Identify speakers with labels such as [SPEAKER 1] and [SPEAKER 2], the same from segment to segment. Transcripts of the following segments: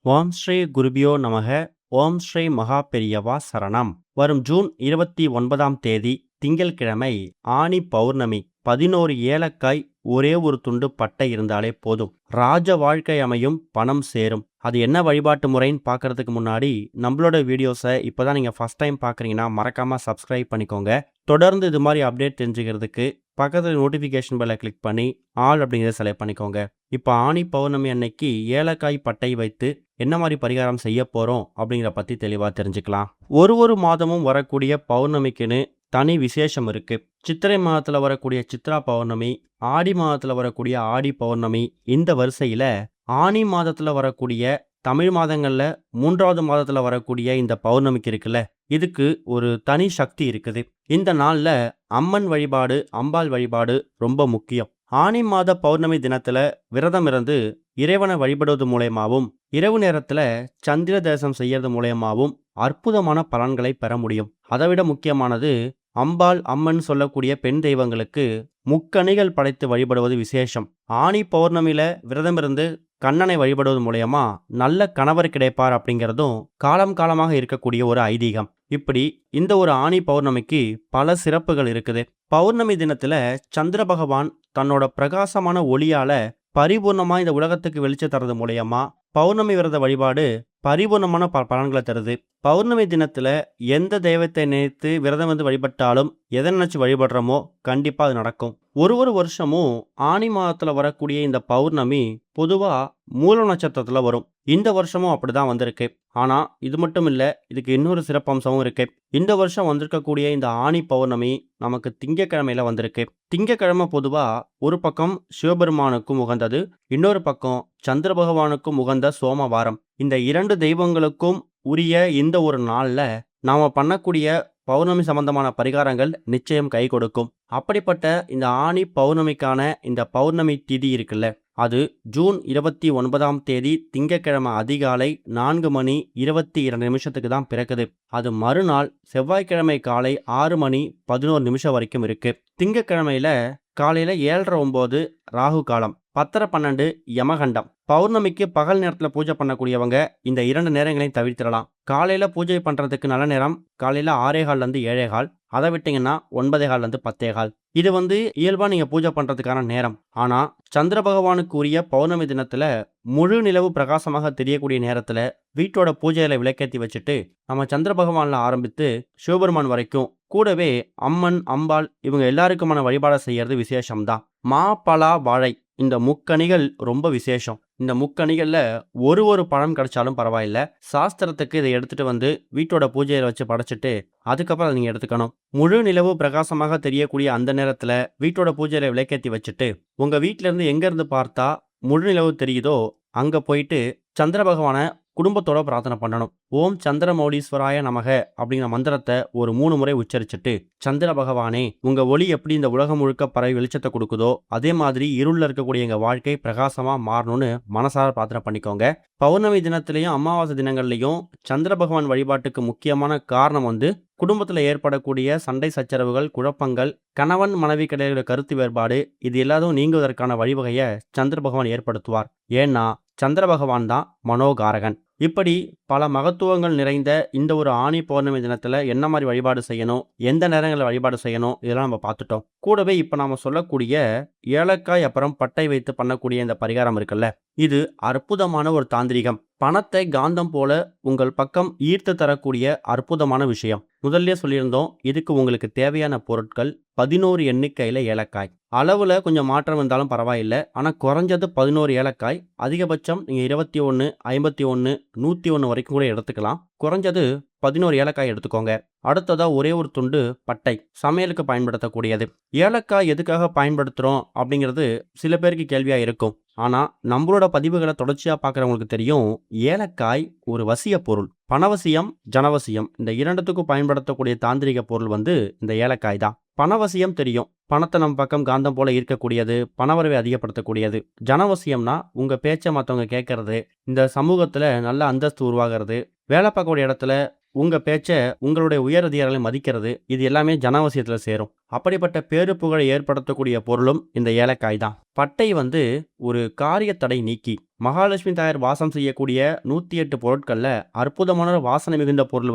[SPEAKER 1] ஓம் ஸ்ரீ குருபியோ நமக. ஓம் ஸ்ரீ மகா பெரியவா சரணம். வரும் ஜூன் 29ஆம் தேதி திங்கள்கிழமை ஆனி பௌர்ணமி. 11 ஏலக்காய், ஒரே ஒரு துண்டு பட்டை இருந்தாலே போதும். ராஜ வாழ்க்கை அமையும், பணம் சேரும். அது என்ன வழிபாட்டு முறைன்னு பார்க்கறதுக்கு முன்னாடி நம்மளோட வீடியோஸை இப்போதான் நீங்கள் ஃபர்ஸ்ட் டைம் பார்க்குறீங்கன்னா மறக்காமல் சப்ஸ்கிரைப் பண்ணிக்கோங்க. தொடர்ந்து இது மாதிரி அப்டேட் தெரிஞ்சுக்கிறதுக்கு பக்கத்தில் நோட்டிஃபிகேஷன் பெல்லை கிளிக் பண்ணி ஆல் அப்படிங்கிறத செலக்ட் பண்ணிக்கோங்க. இப்போ ஆனி பௌர்ணமி அன்னைக்கு ஏலக்காய் பட்டை வைத்து என்ன மாதிரி பரிகாரம் செய்ய போகிறோம் அப்படிங்கிற பற்றி தெளிவாக தெரிஞ்சுக்கலாம். ஒரு மாதமும் வரக்கூடிய பௌர்ணமிக்குன்னு தனி விசேஷம் இருக்கு. சித்திரை மாதத்தில் வரக்கூடிய சித்ரா பௌர்ணமி, ஆடி மாதத்தில் வரக்கூடிய ஆடி பௌர்ணமி, இந்த வரிசையில் ஆனி மாதத்தில் வரக்கூடிய தமிழ் மாதங்களில் 3வது மாதத்தில் வரக்கூடிய இந்த பௌர்ணமிக்கு இருக்குல்ல, இதுக்கு ஒரு தனி சக்தி இருக்குது. இந்த நாளில் அம்மன் வழிபாடு, அம்பாள் வழிபாடு ரொம்ப முக்கியம். ஆனி மாத பௌர்ணமி தினத்துல விரதம் இருந்து இறைவனை வழிபடுவது மூலயமாவும், இரவு நேரத்துல சந்திர தரிசனம் செய்யறது மூலயமாவும் அற்புதமான பலன்களை பெற முடியும். அதைவிட முக்கியமானது, அம்பாள் அம்மன் சொல்லக்கூடிய பெண் தெய்வங்களுக்கு முக்கணிகள் படைத்து வழிபடுவது விசேஷம். ஆனி பௌர்ணமியில விரதம் இருந்து கண்ணனை வழிபடுவது மூலயமா நல்ல கணவர் கிடைப்பார் அப்படிங்கிறதும் காலம் காலமாக இருக்கக்கூடிய ஒரு ஐதீகம். இப்படி இந்த ஒரு ஆனி பௌர்ணமிக்கு பல சிறப்புகள் இருக்குது. பௌர்ணமி தினத்துல சந்திர பகவான் தன்னோட பிரகாசமான ஒளியால பரிபூர்ணமா இந்த உலகத்துக்கு வெளிச்சம் தரது மூலயமா பௌர்ணமி விரத வழிபாடு பரிபூர்ணமான பலன்களை தருது. பௌர்ணமி தினத்துல எந்த தெய்வத்தை நினைத்து விரதம் வந்து வழிபட்டாலும், எதை நினைச்சு வழிபடுறோமோ கண்டிப்பா அது நடக்கும். ஒரு வருஷமும் ஆனி மாதத்துல வரக்கூடிய இந்த பௌர்ணமி பொதுவா மூல நட்சத்திரத்துல வரும். இந்த வருஷமும் அப்படிதான் வந்திருக்கு. ஆனா இது மட்டும் இல்ல, இதுக்கு இன்னொரு சிறப்பம்சமும் இருக்கு. இந்த வருஷம் வந்திருக்கக்கூடிய இந்த ஆனி பௌர்ணமி நமக்கு திங்கக்கிழமையில வந்திருக்கு. திங்கக்கிழமை பொதுவா ஒரு பக்கம் சிவபெருமானுக்கும் உகந்தது, இன்னொரு பக்கம் சந்திர பகவானுக்கும் உகந்த சோமவாரம். இந்த 2 தெய்வங்களுக்கும் உரிய இந்த ஒரு நாள்ல நாம பண்ணக்கூடிய பௌர்ணமி சம்பந்தமான பரிகாரங்கள் நிச்சயம் கை கொடுக்கும். அப்படிப்பட்ட இந்த ஆனி பௌர்ணமிக்கான இந்த பௌர்ணமி திதி இருக்குல்ல, அது ஜூன் 29ஆம் தேதி திங்கக்கிழமை அதிகாலை 4:22 தான் பிறக்குது. அது மறுநாள் செவ்வாய்க்கிழமை காலை 6:11 வரைக்கும் இருக்கு. திங்கக்கிழமையில காலையில 7:09 ராகு காலம், 10:12 யமகண்டம். பௌர்ணமிக்கு பகல் நேரத்தில் பூஜை பண்ணக்கூடியவங்க இந்த 2 நேரங்களையும் தவிர்த்திடலாம். காலையில பூஜை பண்றதுக்கு நல்ல நேரம் காலையில 6:15 7:15. அதை விட்டீங்கன்னா 9:15 10:15. இது இயல்பா நீங்க பூஜை பண்றதுக்கான நேரம். ஆனா சந்திர பகவானுக்கு உரிய பௌர்ணமி தினத்துல முழு நிலவு பிரகாசமாக தெரியக்கூடிய நேரத்துல வீட்டோட பூஜையில விளக்கேற்றி வச்சுட்டு நம்ம சந்திர பகவான்ல ஆரம்பித்து சிவபெருமான் வரைக்கும், கூடவே அம்மன் அம்பாள் இவங்க எல்லாருக்குமான வழிபாடை செய்யறது விசேஷம்தான். மா பலா வாழை இந்த முக்கணிகள் ரொம்ப விசேஷம். இந்த முக்கணிகள்ல ஒரு பழம் கிடைச்சாலும் பரவாயில்ல, சாஸ்திரத்துக்கு இதை எடுத்துட்டு வீட்டோட பூஜையில வச்சு படைச்சிட்டு அதுக்கப்புறம் அதை நீங்க எடுத்துக்கணும். முழு நிலவு பிரகாசமாக தெரியக்கூடிய அந்த நேரத்துல வீட்டோட பூஜையில விளக்கேற்றி வச்சுட்டு உங்க வீட்டுல இருந்து எங்க இருந்து பார்த்தா முழு நிலவு தெரியுதோ அங்க போயிட்டு சந்திர பகவானை குடும்பத்தோட பிரார்த்தனை பண்ணணும். ஓம் சந்திரமௌலீஸ்வராய நமக அப்படிங்கிற மந்திரத்தை ஒரு 3 முறை உச்சரிச்சுட்டு, சந்திர பகவானே, உங்க ஒளி எப்படி இந்த உலகம் முழுக்க பரவி வெளிச்சத்தை கொடுக்குதோ அதே மாதிரி இருள்ல இருக்கக்கூடிய எங்க வாழ்க்கை பிரகாசமா மாறணும்னு மனசார பிரார்த்தனை பண்ணிக்கோங்க. பௌர்ணமி தினத்திலையும் அமாவாசை தினங்கள்லையும் சந்திர பகவான் வழிபாட்டுக்கு முக்கியமான காரணம் குடும்பத்தில் ஏற்படக்கூடிய சண்டை சச்சரவுகள், குழப்பங்கள், கணவன் மனைவி கிடைக்கிற கருத்து வேறுபாடு, இது எல்லாரும் நீங்குவதற்கான வழிவகையை சந்திர பகவான் ஏற்படுத்துவார். ஏன்னா சந்திர பகவான் தான் மனோகாரகன். இப்படி பல மகத்துவங்கள் நிறைந்த இந்த ஒரு ஆனி பௌர்ணமி தினத்துல என்ன மாதிரி வழிபாடு செய்யணும், எந்த நேரங்களில் வழிபாடு செய்யணும், இதெல்லாம் நம்ம பார்த்துட்டோம். கூடவே இப்ப நாம சொல்லக்கூடிய ஏலக்காய் அப்புறம் பட்டை வைத்து பண்ணக்கூடிய இந்த பரிகாரம் இருக்குல்ல, இது அற்புதமான ஒரு தாந்திரிகம். பணத்தை காந்தம் போல உங்கள் பக்கம் ஈர்த்து தரக்கூடிய அற்புதமான விஷயம். முதல்ல சொல்லியிருந்தோம், இதுக்கு உங்களுக்கு தேவையான பொருட்கள் 11 எண்ணிக்கையில ஏலக்காய். அளவுல கொஞ்சம் மாற்றம் இருந்தாலும் பரவாயில்லை, ஆனா குறைஞ்சது 11 ஏலக்காய். அதிகபட்சம் நீங்க 21 51 101 வரைக்கும் கூட எடுத்துக்கலாம். குறைஞ்சது 11 ஏலக்காய் எடுத்துக்கோங்க. அடுத்ததா ஒரே ஒரு துண்டு பட்டை, சமையலுக்கு பயன்படுத்தக்கூடியது. ஏலக்காய் எதுக்காக பயன்படுத்துறோம் அப்படிங்கிறது சில பேருக்கு கேள்வியா இருக்கும். ஆனா நம்மளோட பதிவுகளை தொடர்ச்சியா பார்க்குறவங்களுக்கு தெரியும், ஏலக்காய் ஒரு வசிய பொருள். பணவசியம், ஜனவசியம் இந்த 2த்துக்கும் பயன்படுத்தக்கூடிய தாந்திரிக பொருள் இந்த ஏலக்காய் தான். பணவசியம் தெரியும், பணத்தை நம்ம பக்கம் காந்தம் போல ஈர்க்கக்கூடியது, பணவரவை அதிகப்படுத்தக்கூடியது. ஜனவசியம்னா உங்க பேச்சை மற்றவங்க கேட்கறது, இந்த சமூகத்துல நல்ல அந்தஸ்து உருவாகிறது, வேலை பார்க்கக்கூடிய இடத்துல உங்க பேச்சை உங்களுடைய உயர் அதிகாரிகளை மதிக்கிறது, இது எல்லாமே ஜனவசியத்துல சேரும். அப்படிப்பட்ட பேரு புகழை ஏற்படுத்தக்கூடிய பொருளும் இந்த ஏலக்காய் தான். பட்டை ஒரு காரிய தடை நீக்கி மகாலட்சுமி தாயார் வாசம் செய்யக்கூடிய 108 பொருட்கள்ல அற்புதமான வாசனை மிகுந்த பொருள்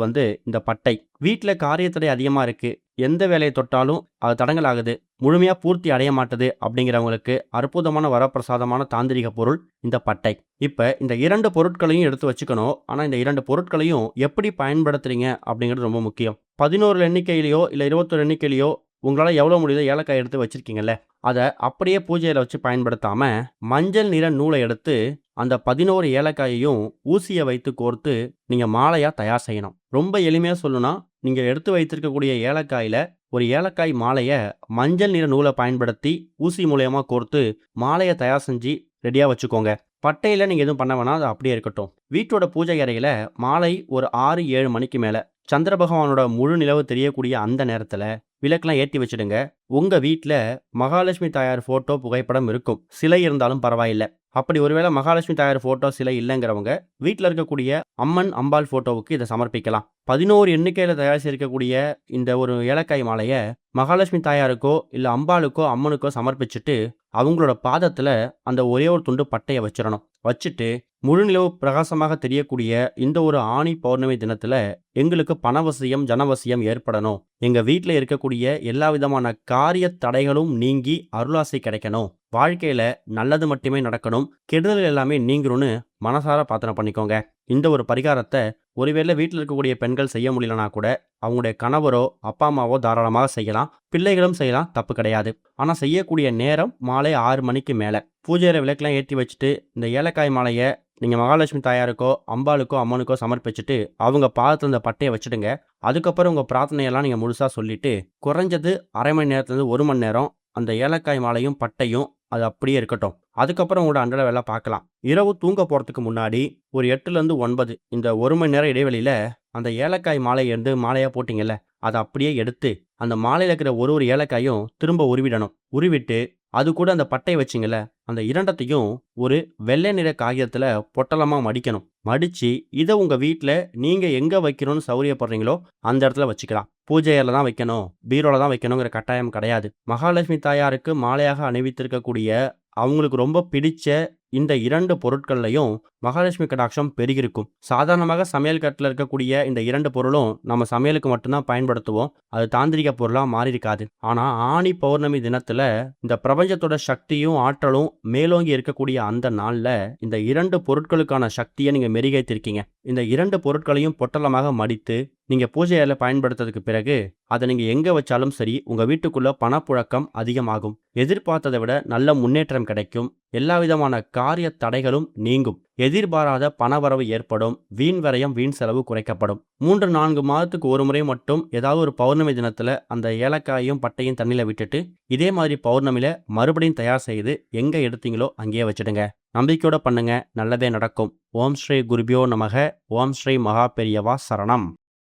[SPEAKER 1] இந்த பட்டை. வீட்ல காரியத்தடை அதிகமா இருக்கு, எந்த வேலையை தொட்டாலும் அது தடங்கல் ஆகுது, முழுமையா பூர்த்தி அடைய மாட்டுது அப்படிங்கிறவங்களுக்கு அற்புதமான வரப்பிரசாதமான தாந்திரிக பொருள் இந்த பட்டை. இப்ப இந்த 2 பொருட்களையும் எடுத்து வச்சுக்கணும். ஆனா இந்த 2 பொருட்களையும் எப்படி பயன்படுத்துறீங்க அப்படிங்கிறது ரொம்ப முக்கியம். 11 எண்ணிக்கையிலயோ இல்ல 21 எண்ணிக்கையிலயோ உங்களால எவ்வளவு முடியுதோ ஏலக்காய் எடுத்து வச்சிருக்கீங்கல்ல, அதை அப்படியே பூஜையில வச்சு பயன்படுத்தாம மஞ்சள் நிற நூலை எடுத்து அந்த 11 ஏலக்காயையும் ஊசியை வைத்து கோர்த்து நீங்க மாலையா தயார் செய்யணும். ரொம்ப எளிமையா சொல்லணும்னா, நீங்க எடுத்து வைத்திருக்கக்கூடிய ஏலக்காயில ஒரு ஏலக்காய் மாலைய மஞ்சள் நிற நூலை பயன்படுத்தி ஊசி மூலியமா கோர்த்து மாலையை தயார் செஞ்சு ரெடியா வச்சுக்கோங்க. பட்டையில நீங்க எதுவும் பண்ண வேணாம், அது அப்படியே இருக்கட்டும். வீட்டோட பூஜை அறையில மாலை ஒரு 6-7 மணிக்கு மேல சந்திர பகவானோட முழு நிலவு தெரியக்கூடிய அந்த நேரத்துல விளக்கெல்லாம் ஏற்றி வச்சிடுங்க. உங்க வீட்ல மகாலட்சுமி தாயார் போட்டோ புகைப்படம் இருக்கும், சிலை இருந்தாலும் பரவாயில்ல. அப்படி ஒருவேளை மகாலட்சுமி தாயார் போட்டோ சிலை இல்லைங்கிறவங்க வீட்டில் இருக்கக்கூடிய அம்மன் அம்பாள் போட்டோவுக்கு இதை சமர்ப்பிக்கலாம். 11 எண்ணிக்கையில தயார் செய்யக்கூடிய இந்த ஒரு ஏலக்காய் மாலையை மகாலட்சுமி தாயாருக்கோ இல்ல அம்பாளுக்கோ அம்மனுக்கோ சமர்ப்பிச்சுட்டு அவங்களோட பாதத்துல அந்த ஒரே ஒரு துண்டு பட்டையை வச்சிடணும். வச்சுட்டு முழு நிலவு பிரகாசமாக தெரியக்கூடிய இந்த ஒரு ஆணி பௌர்ணமி தினத்துல எங்களுக்கு பணவசியம் ஜனவசியம் ஏற்படணும், எங்க வீட்டில் இருக்கக்கூடிய எல்லா விதமான காரிய தடைகளும் நீங்கி அருளாசை கிடைக்கணும், வாழ்க்கையில நல்லது மட்டுமே நடக்கணும், கெடுதல் எல்லாமே நீங்கணும்னு மனசார பிரார்த்தனை பண்ணிக்கோங்க. இந்த ஒரு பரிகாரத்தை ஒருவேளை வீட்டில் இருக்கக்கூடிய பெண்கள் செய்ய முடியலனா கூட அவங்களுடைய கணவரோ அப்பா அம்மாவோ தாராளமாக செய்யலாம், பிள்ளைகளும் செய்யலாம், தப்பு கிடையாது. ஆனால் செய்யக்கூடிய நேரம் மாலை 6 மணிக்கு மேலே. பூஜையில விளக்கெல்லாம் ஏற்றி வச்சுட்டு இந்த ஏலக்காய் மாலையை நீங்கள் மகாலட்சுமி தாயாருக்கோ அம்பாளுக்கோ அம்மனுக்கோ சமர்ப்பிச்சுட்டு அவங்க பாதத்தில் இந்த பட்டையை வச்சுடுங்க. அதுக்கப்புறம் உங்கள் பிரார்த்தனையெல்லாம் நீங்கள் முழுசாக சொல்லிட்டு குறைஞ்சது அரை மணி நேரத்துலேருந்து 1 மணி நேரம் அந்த ஏலக்காய் மாலையும் பட்டையும் அது அப்படியே இருக்கட்டும். அதுக்கப்புறம் உங்களோட அன்றாட வேலை பார்க்கலாம். இரவு தூங்க போகிறதுக்கு முன்னாடி ஒரு 8லேருந்து 9 இந்த 1 மணி நேரம் இடைவெளியில் அந்த ஏலக்காய் மாலையை எடுத்து மாலையாக போட்டிங்கல்ல, அதை அப்படியே எடுத்து அந்த மாலையில் இருக்கிற ஒரு ஏலக்காயும் திரும்ப உருவிடணும். உருவிட்டு அது கூட அந்த பட்டையை வச்சிங்கல்ல, அந்த இரண்டத்தையும் ஒரு வெள்ளை நிற காகிதத்தில் பொட்டலமாக மடிக்கணும். மடித்து இதை உங்கள் வீட்டில் நீங்கள் எங்கே வைக்கணும்னு சௌரியப்படுறீங்களோ அந்த இடத்துல வச்சுக்கலாம். பூஜை அறையில் தான் வைக்கணும், பீரோவில் தான் வைக்கணுங்கிற கட்டாயம் கிடையாது. மகாலட்சுமி தாயாருக்கு மாலையாக அணிவித்திருக்கக்கூடிய அவங்களுக்கு ரொம்ப பிடிச்ச இந்த 2 பொருட்கள்லையும் மகாலட்சுமி கடாட்சம் பெருகிருக்கும். சாதாரணமாக சமையல் கட்டில் இருக்கக்கூடிய இந்த 2 பொருளும் நம்ம சமையலுக்கு மட்டும்தான் பயன்படுத்துவோம், அது தாந்திரிக பொருளாக மாறியிருக்காது. ஆனால் ஆணி பௌர்ணமி தினத்தில் இந்த பிரபஞ்சத்தோட சக்தியும் ஆற்றலும் மேலோங்கி இருக்கக்கூடிய அந்த நாளில் இந்த 2 பொருட்களுக்கான சக்தியை நீங்கள் மெருகேற்றிருக்கீங்க. இந்த 2 பொருட்களையும் பொட்டலமாக மடித்து நீங்கள் பூஜையில் பயன்படுத்துறதுக்கு பிறகு அதை நீங்கள் எங்கே வச்சாலும் சரி உங்கள் வீட்டுக்குள்ளே பணப்புழக்கம் அதிகமாகும், எதிர்பார்த்ததை விட நல்ல முன்னேற்றம் கிடைக்கும், எல்லா விதமான காரிய தடைகளும் நீங்கும், எதிர்பாராத பணவரவு ஏற்படும், வீண் விரயம் வீண் செலவு குறைக்கப்படும். 3-4 மாதத்துக்கு ஒரு முறை மட்டும் ஏதாவது ஒரு பௌர்ணமி தினத்தில் அந்த ஏலக்காயும் பட்டையும் தண்ணியில் விட்டுட்டு இதே மாதிரி பௌர்ணமியில் மறுபடியும் தயார் செய்து எங்கே எடுத்தீங்களோ அங்கேயே வச்சுடுங்க. நம்பிக்கையோட பண்ணுங்க, நல்லதே நடக்கும். ஓம் ஸ்ரீ குருபியோ நமக. ஓம் ஸ்ரீ மகா பெரியவா சரணம்.